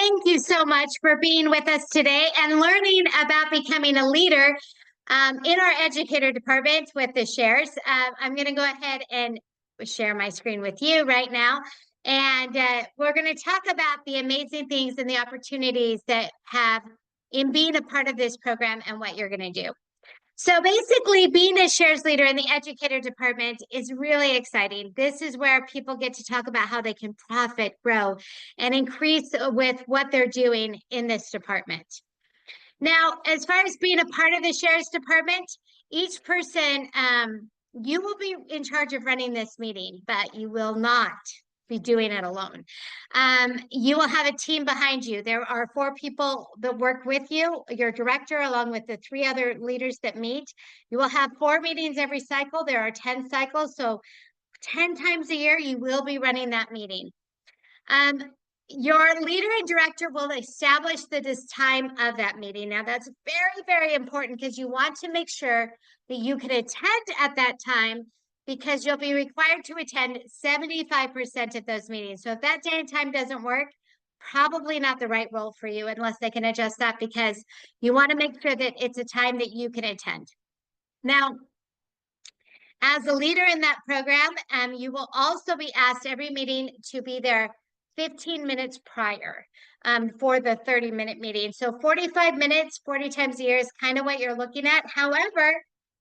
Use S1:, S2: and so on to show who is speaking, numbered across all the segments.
S1: Thank you so much for being with us today and learning about becoming a leader in our educator department with the shares. I'm going to go ahead and share my screen with you right now. And we're going to talk about the amazing things and the opportunities that have in being a part of this program and what you're going to do. So basically, being a shares leader in the educator department is really exciting. This is where people get to talk about how they can profit, grow, and increase with what they're doing in this department. Now, as far as being a part of the shares department, each person, you will be in charge of running this meeting, but you will not be doing it alone. You will have a team behind you. There are 4 people that work with you, your director, along with the 3 other leaders that meet. You will have 4 meetings every cycle. There are 10 cycles, so 10 times a year, you will be running that meeting. Your leader and director will establish the time of that meeting. Now, that's very, very important because you want to make sure that you can attend at that time because you'll be required to attend 75% of those meetings. So if that day and time doesn't work, probably not the right role for you unless they can adjust that because you want to make sure that it's a time that you can attend. Now, as a leader in that program, you will also be asked every meeting to be there 15 minutes prior for the 30-minute meeting. So 45 minutes, 40 times a year is kind of what you're looking at. However,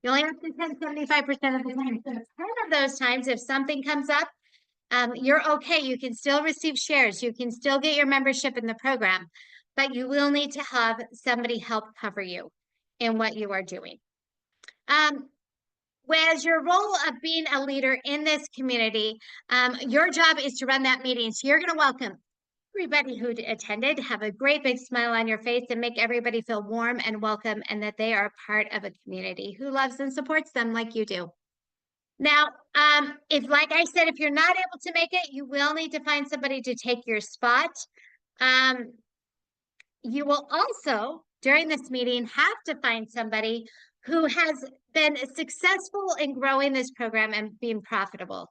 S1: you only have to attend 75% of the time. So 10 of those times, if something comes up, you're okay. You can still receive shares. You can still get your membership in the program, but you will need to have somebody help cover you in what you are doing. Whereas your role of being a leader in this community, your job is to run that meeting. So you're going to welcome everybody who attended, have a great big smile on your face and make everybody feel warm and welcome and that they are part of a community who loves and supports them like you do. Now, like I said, if you're not able to make it, you will need to find somebody to take your spot. You will also, during this meeting, have to find somebody who has been successful in growing this program and being profitable.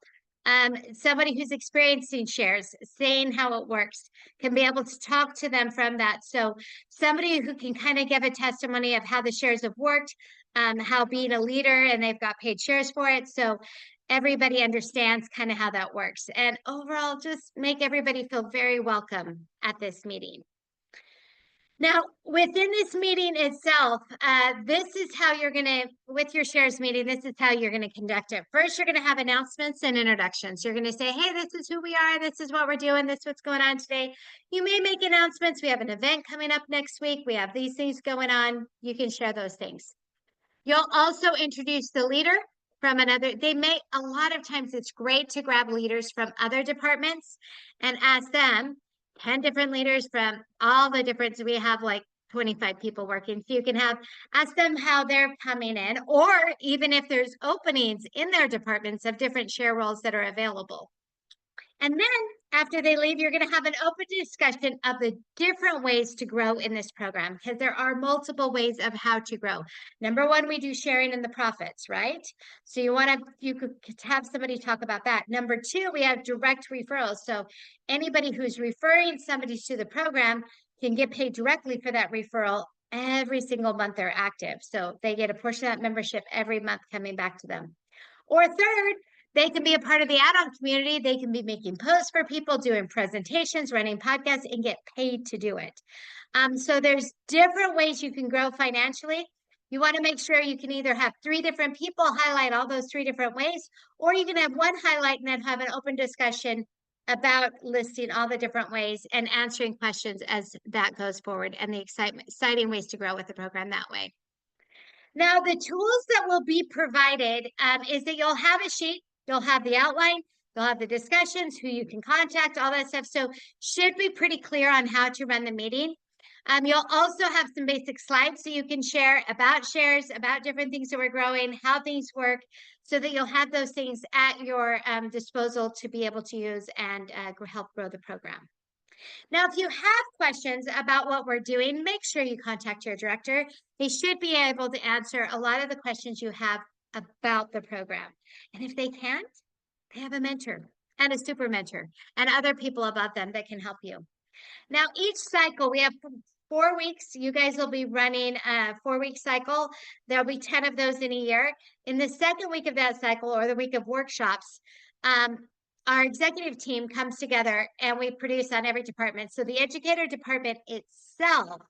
S1: Somebody who's experiencing shares, saying how it works, can be able to talk to them from that. So somebody who can kind of give a testimony of how the shares have worked, how being a leader and they've got paid shares for it. So everybody understands kind of how that works. And overall, just make everybody feel very welcome at this meeting. Now, within this meeting itself, this is how you're going to, with your shares meeting, this is how you're going to conduct it. First, you're going to have announcements and introductions. You're going to say, hey, this is who we are. This is what we're doing. This is what's going on today. You may make announcements. We have an event coming up next week. We have these things going on. You can share those things. You'll also introduce the leader from another. A lot of times it's great to grab leaders from other departments and ask them, 10 different leaders from all the different, we have like 25 people working. So you can ask them how they're coming in, or even if there's openings in their departments of different share roles that are available. And then after they leave, you're going to have an open discussion of the different ways to grow in this program, because there are multiple ways of how to grow. Number 1, we do sharing in the profits, right? So you could have somebody talk about that. Number 2, we have direct referrals. So anybody who's referring somebody to the program can get paid directly for that referral every single month they're active. So they get a portion of that membership every month coming back to them. Or third, they can be a part of the add-on community. They can be making posts for people, doing presentations, running podcasts, and get paid to do it. So there's different ways you can grow financially. You want to make sure you can either have 3 different people highlight all those 3 different ways, or you can have one highlight and then have an open discussion about listing all the different ways and answering questions as that goes forward, and the exciting ways to grow with the program that way. Now, the tools that will be provided is that you'll have a sheet. You'll have the outline, you'll have the discussions, who you can contact, all that stuff. So should be pretty clear on how to run the meeting. You'll also have some basic slides so you can share about shares, about different things that we're growing, how things work, so that you'll have those things at your disposal to be able to use and help grow the program. Now, if you have questions about what we're doing, make sure you contact your director. They should be able to answer a lot of the questions you have about the program. And if they can't, they have a mentor and a super mentor and other people above them that can help you. Now, each cycle, we have 4 weeks. You guys will be running a 4-week cycle. There'll be 10 of those in a year. In the second week of that cycle, or the week of workshops, our executive team comes together and we produce on every department. So the educator department itself,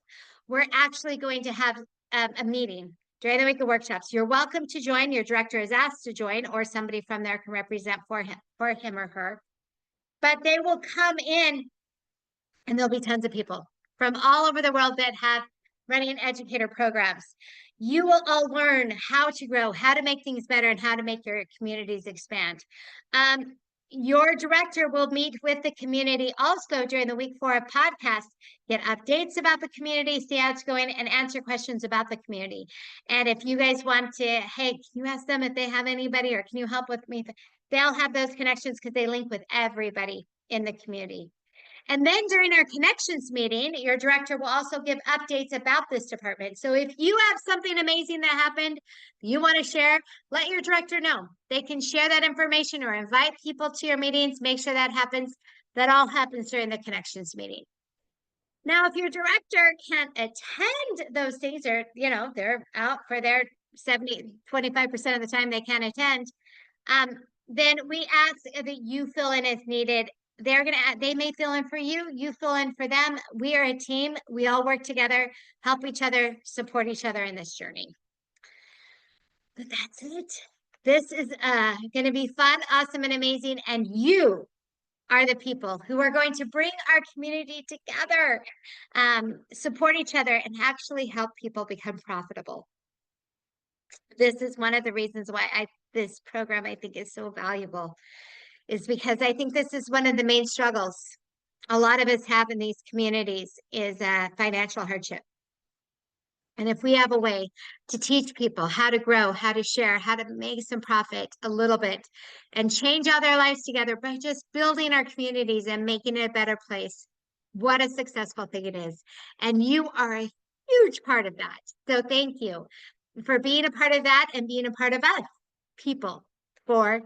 S1: we're actually going to have a meeting during the week of workshops. You're welcome to join. Your director is asked to join, or somebody from there can represent for him or her. But they will come in, and there'll be tons of people from all over the world that have running educator programs. You will all learn how to grow, how to make things better, and how to make your communities expand. Your director will meet with the community also during the week 4 of podcast, get updates about the community, see how it's going, and answer questions about the community. And if you guys want to, hey, can you ask them if they have anybody, or can you help with me? They'll have those connections because they link with everybody in the community. And then during our connections meeting, your director will also give updates about this department. So if you have something amazing that happened you want to share, let your director know. They can share that information or invite people to your meetings. Make sure that happens. That all happens during the connections meeting. Now, if your director can't attend those things, or, they're out for their 25% of the time they can't attend, then we ask that you fill in as needed. They may fill in for you, you fill in for them. We are a team. We all work together, help each other, support each other in this journey. But that's it. This is going to be fun, awesome, and amazing. And you are the people who are going to bring our community together, support each other, and actually help people become profitable. This is one of the reasons why this program I think is so valuable, is because I think this is one of the main struggles a lot of us have in these communities is financial hardship. And if we have a way to teach people how to grow, how to share, how to make some profit a little bit, and change all their lives together by just building our communities and making it a better place, what a successful thing it is. And you are a huge part of that. So thank you for being a part of that and being a part of us, people for